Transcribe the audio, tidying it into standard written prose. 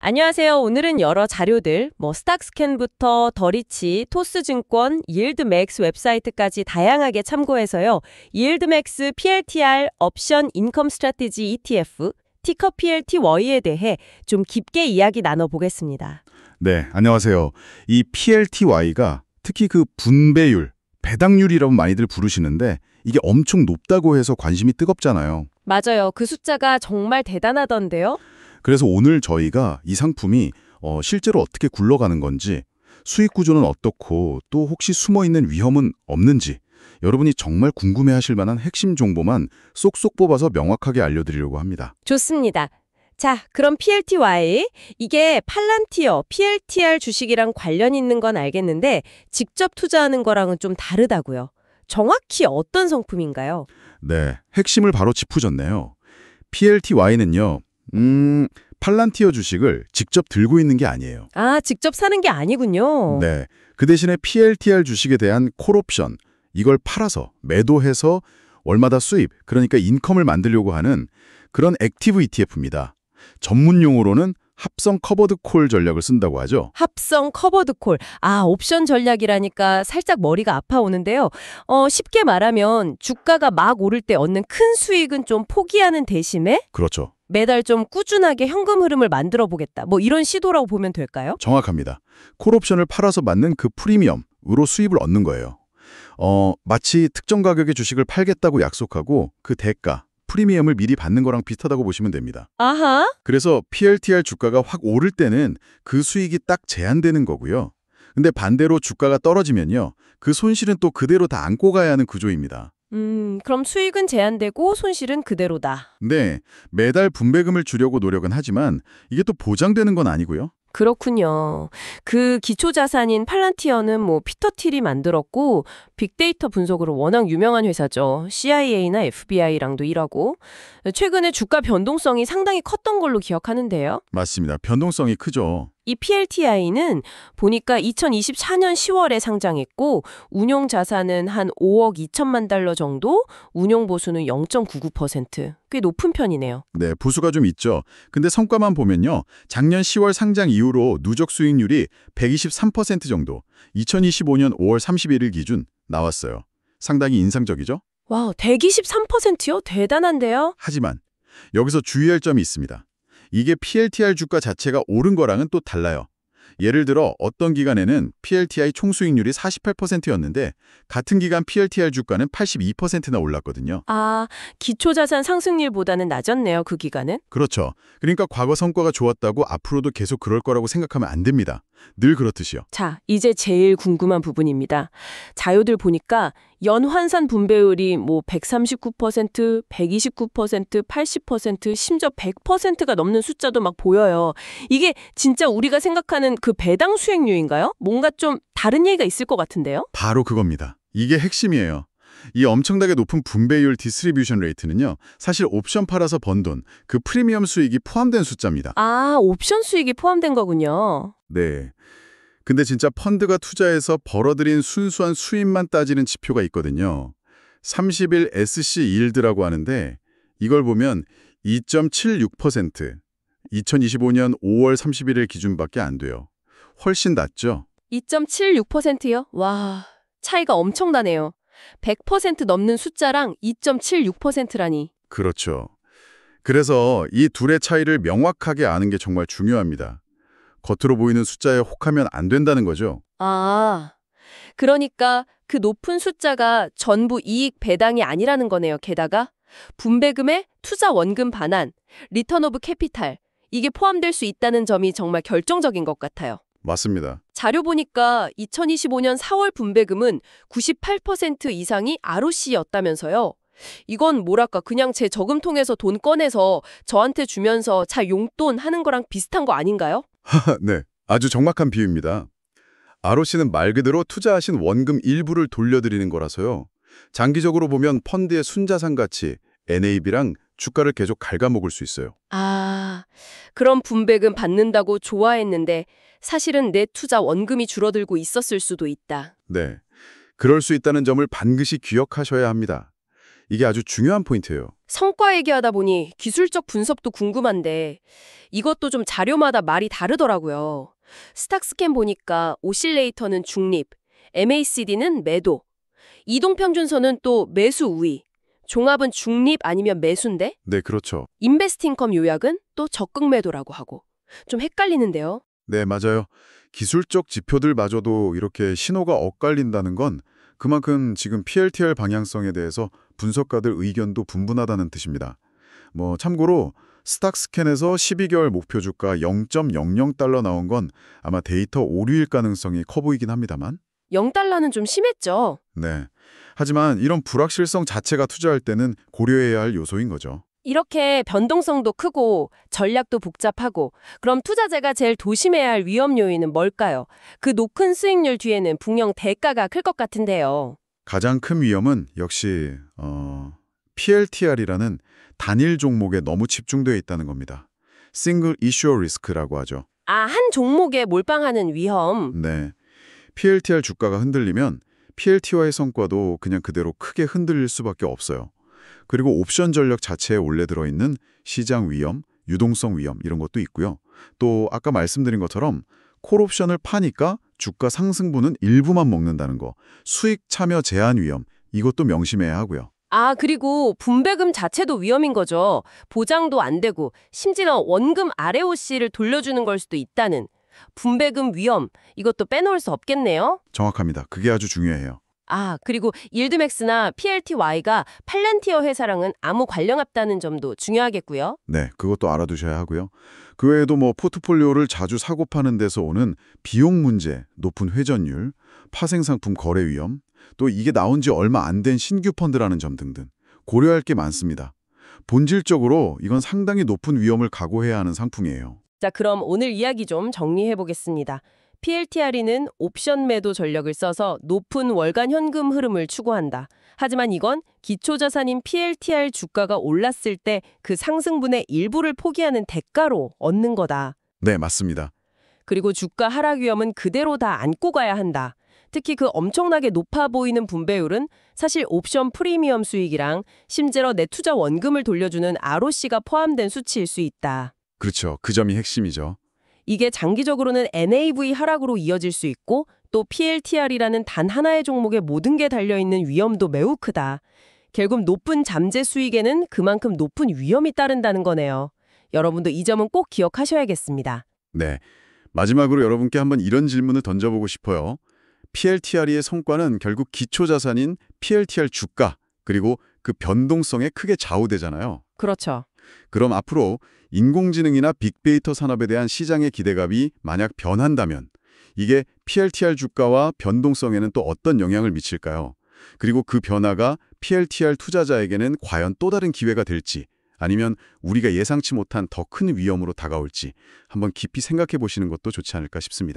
안녕하세요. 오늘은 여러 자료들, 스탁스캔부터 더리치, 토스증권, yiel드맥스 웹사이트까지 다양하게 참고해서요. yiel드맥스 PLTR 옵션 인컴 스트래티지 ETF, 티커 PLTY에 대해 좀 깊게 이야기 나눠보겠습니다. 네, 안녕하세요. 이 PLTY가 특히 그 분배율, 배당률이라고 많이들 부르시는데 이게 엄청 높다고 해서 관심이 뜨겁잖아요. 맞아요. 그 숫자가 정말 대단하던데요? 그래서 오늘 저희가 이 상품이 실제로 어떻게 굴러가는 건지, 수익 구조는 어떻고 또 혹시 숨어있는 위험은 없는지 여러분이 정말 궁금해하실 만한 핵심 정보만 쏙쏙 뽑아서 명확하게 알려드리려고 합니다. 좋습니다. 자, 그럼 PLTY, 이게 팔란티어, PLTR 주식이랑 관련 있는 건 알겠는데 직접 투자하는 거랑은 좀 다르다고요. 정확히 어떤 상품인가요? 네, 핵심을 바로 짚으셨네요. PLTY는요, 팔란티어 주식을 직접 들고 있는 게 아니에요. 아, 직접 사는 게 아니군요. 네, 그 대신에 PLTR 주식에 대한 콜옵션, 이걸 팔아서 매도해서 월마다 수입, 그러니까 인컴을 만들려고 하는 그런 액티브 ETF입니다. 전문 용어로는 합성 커버드 콜 전략을 쓴다고 하죠. 합성 커버드 콜. 아, 옵션 전략이라니까 살짝 머리가 아파오는데요. 쉽게 말하면 주가가 막 오를 때 얻는 큰 수익은 좀 포기하는 대신에 그렇죠. 매달 좀 꾸준하게 현금 흐름을 만들어 보겠다. 이런 시도라고 보면 될까요? 정확합니다. 콜옵션을 팔아서 받는 그 프리미엄으로 수입을 얻는 거예요. 마치 특정 가격의 주식을 팔겠다고 약속하고 그 대가, 프리미엄을 미리 받는 거랑 비슷하다고 보시면 됩니다. 아하. 그래서 PLTR 주가가 확 오를 때는 그 수익이 딱 제한되는 거고요. 근데 반대로 주가가 떨어지면요, 그 손실은 또 그대로 다 안고 가야 하는 구조입니다. 그럼 수익은 제한되고 손실은 그대로다. 네, 매달 분배금을 주려고 노력은 하지만 이게 또 보장되는 건 아니고요. 그렇군요. 그 기초자산인 팔란티어는 피터 틸이 만들었고 빅데이터 분석으로 워낙 유명한 회사죠. CIA나 FBI랑도 일하고 최근에 주가 변동성이 상당히 컸던 걸로 기억하는데요. 맞습니다. 변동성이 크죠. 이 PLTI는 보니까 2024년 10월에 상장했고 운용 자산은 한 5억 2천만 달러 정도, 운용 보수는 0.99%. 꽤 높은 편이네요. 네, 부수가 좀 있죠. 근데 성과만 보면요, 작년 10월 상장 이후로 누적 수익률이 123% 정도, 2025년 5월 31일 기준 나왔어요. 상당히 인상적이죠? 와, 123%요? 대단한데요? 하지만 여기서 주의할 점이 있습니다. 이게 PLTR 주가 자체가 오른 거랑은 또 달라요. 예를 들어 어떤 기간에는 PLTI 총수익률이 48%였는데 같은 기간 PLTR 주가는 82%나 올랐거든요. 아, 기초자산 상승률보다는 낮았네요, 그 기간은. 그렇죠. 그러니까 과거 성과가 좋았다고 앞으로도 계속 그럴 거라고 생각하면 안 됩니다. 늘 그렇듯이요. 자, 이제 제일 궁금한 부분입니다. 자료들 보니까 연환산 분배율이 139%, 129%, 80%, 심지어 100%가 넘는 숫자도 막 보여요. 이게 진짜 우리가 생각하는 그 배당 수익률인가요? 뭔가 좀 다른 얘기가 있을 것 같은데요? 바로 그겁니다. 이게 핵심이에요. 이 엄청나게 높은 분배율 디스트리뷰션 레이트는요, 사실 옵션 팔아서 번 돈, 그 프리미엄 수익이 포함된 숫자입니다. 아, 옵션 수익이 포함된 거군요. 네. 근데 진짜 펀드가 투자해서 벌어들인 순수한 수입만 따지는 지표가 있거든요. 30일 SC 일드라고 하는데 이걸 보면 2.76%, 2025년 5월 31일 기준밖에 안 돼요. 훨씬 낮죠? 2.76%요? 와, 차이가 엄청나네요. 100% 넘는 숫자랑 2.76%라니. 그렇죠. 그래서 이 둘의 차이를 명확하게 아는 게 정말 중요합니다. 겉으로 보이는 숫자에 혹하면 안 된다는 거죠. 아, 그러니까 그 높은 숫자가 전부 이익 배당이 아니라는 거네요. 게다가 분배금에 투자 원금 반환, 리턴 오브 캐피탈, 이게 포함될 수 있다는 점이 정말 결정적인 것 같아요. 맞습니다. 자료 보니까 2025년 4월 분배금은 98% 이상이 ROC였다면서요. 이건 뭐랄까 그냥 제 저금통에서 돈 꺼내서 저한테 주면서 자 용돈 하는 거랑 비슷한 거 아닌가요? 네, 아주 정확한 비유입니다. ROC는 말 그대로 투자하신 원금 일부를 돌려드리는 거라서요. 장기적으로 보면 펀드의 순자산 가치, NAV랑 주가를 계속 갉아먹을 수 있어요. 아, 그럼 분배금 받는다고 좋아했는데 사실은 내 투자 원금이 줄어들고 있었을 수도 있다. 네, 그럴 수 있다는 점을 반드시 기억하셔야 합니다. 이게 아주 중요한 포인트예요. 성과 얘기하다 보니 기술적 분석도 궁금한데 이것도 좀 자료마다 말이 다르더라고요. 스탁스캔 보니까 오실레이터는 중립, MACD는 매도, 이동평균선은 또 매수 우위, 종합은 중립 아니면 매수인데 네, 그렇죠. 인베스트인컴 요약은 또 적극 매도라고 하고 좀 헷갈리는데요. 네, 맞아요. 기술적 지표들마저도 이렇게 신호가 엇갈린다는 건 그만큼 지금 PLTR 방향성에 대해서 분석가들 의견도 분분하다는 뜻입니다. 참고로 스탁스캔에서 12개월 목표 주가 0.00달러 나온 건 아마 데이터 오류일 가능성이 커 보이긴 합니다만. 0달러는 좀 심했죠. 네. 하지만 이런 불확실성 자체가 투자할 때는 고려해야 할 요소인 거죠. 이렇게 변동성도 크고 전략도 복잡하고 그럼 투자자가 제일 조심해야 할 위험 요인은 뭘까요? 그 높은 수익률 뒤에는 분명 대가가 클 것 같은데요. 가장 큰 위험은 역시 PLTR이라는 단일 종목에 너무 집중되어 있다는 겁니다. Single Issuer Risk라고 하죠. 아, 한 종목에 몰빵하는 위험. 네. PLTR 주가가 흔들리면 PLT와의 성과도 그냥 그대로 크게 흔들릴 수밖에 없어요. 그리고 옵션 전략 자체에 원래 들어있는 시장 위험, 유동성 위험 이런 것도 있고요. 또 아까 말씀드린 것처럼 콜옵션을 파니까 주가 상승분은 일부만 먹는다는 거, 수익 참여 제한 위험 이것도 명심해야 하고요. 아, 그리고 분배금 자체도 위험인 거죠. 보장도 안 되고 심지어 원금 ROC를 돌려주는 걸 수도 있다는 분배금 위험, 이것도 빼놓을 수 없겠네요. 정확합니다. 그게 아주 중요해요. 아, 그리고 일드맥스나 PLTY가 팔렌티어 회사랑은 아무 관련 없다는 점도 중요하겠고요. 네, 그것도 알아두셔야 하고요. 그 외에도 포트폴리오를 자주 사고 파는 데서 오는 비용 문제, 높은 회전율, 파생상품 거래 위험, 또 이게 나온 지 얼마 안 된 신규 펀드라는 점 등등 고려할 게 많습니다. 본질적으로 이건 상당히 높은 위험을 각오해야 하는 상품이에요. 자, 그럼 오늘 이야기 좀 정리해 보겠습니다. PLTRE는 옵션 매도 전략을 써서 높은 월간 현금 흐름을 추구한다. 하지만 이건 기초자산인 PLTR 주가가 올랐을 때 그 상승분의 일부를 포기하는 대가로 얻는 거다. 네, 맞습니다. 그리고 주가 하락 위험은 그대로 다 안고 가야 한다. 특히 그 엄청나게 높아 보이는 분배율은 사실 옵션 프리미엄 수익이랑 심지어 내 투자 원금을 돌려주는 ROC가 포함된 수치일 수 있다. 그렇죠. 그 점이 핵심이죠. 이게 장기적으로는 NAV 하락으로 이어질 수 있고 또 PLTR이라는 단 하나의 종목에 모든 게 달려있는 위험도 매우 크다. 결국 높은 잠재 수익에는 그만큼 높은 위험이 따른다는 거네요. 여러분도 이 점은 꼭 기억하셔야겠습니다. 네. 마지막으로 여러분께 한번 이런 질문을 던져보고 싶어요. PLTR의 성과는 결국 기초자산인 PLTR 주가 그리고 그 변동성에 크게 좌우되잖아요. 그렇죠. 그럼 앞으로 인공지능이나 빅데이터 산업에 대한 시장의 기대감이 만약 변한다면 이게 PLTR 주가와 변동성에는 또 어떤 영향을 미칠까요? 그리고 그 변화가 PLTR 투자자에게는 과연 또 다른 기회가 될지 아니면 우리가 예상치 못한 더 큰 위험으로 다가올지 한번 깊이 생각해 보시는 것도 좋지 않을까 싶습니다.